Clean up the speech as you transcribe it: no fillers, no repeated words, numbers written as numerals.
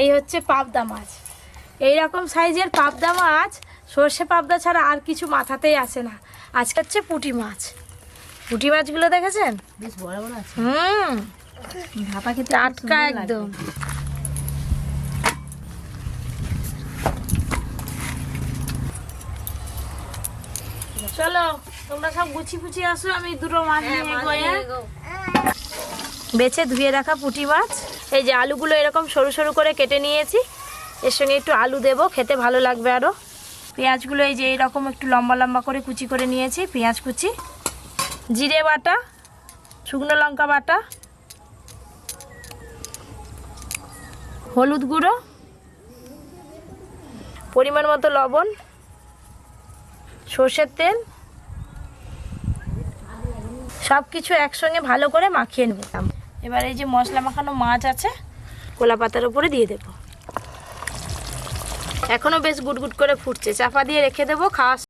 এই হচ্ছে পাবদা মাছ। এইরকম সাইজের পাবদা মাছ সর্ষে পাবদা ছাড়া আর কিছু মাথাতেই আসে না। আজকে হচ্ছে পুঁটি মাছ। পুঁটি মাছগুলো দেখেছেন? বেশ বড় বড় আছে। ভাপা খেতে টাটকা একদম। চলো তোমরা সব গুছি ফুচি আসো, আমি দুটো মাছ নিয়ে বেছে ধুয়ে রাখা পুঁটি মাছ। এই যে আলুগুলো এরকম সরু সরু করে কেটে নিয়েছি, এর সঙ্গে একটু আলু দেবো, খেতে ভালো লাগবে আরও। পেঁয়াজগুলো এই যে এইরকম একটু লম্বা লম্বা করে কুচি করে নিয়েছি, পেঁয়াজ কুচি, জিরে বাটা, শুকনো লঙ্কা বাটা, হলুদ গুঁড়ো, পরিমাণ মতো লবণ, সর্ষের তেল, সব কিছু একসঙ্গে ভালো করে মাখিয়ে নেব। এবার এই যে মশলা মাখানো মাছ আছে কলা পাতার উপরে দিয়ে দেব। এখনও বেশ গুটগুট করে ফুটছে, চাপা দিয়ে রেখে দেবো। খাওয়া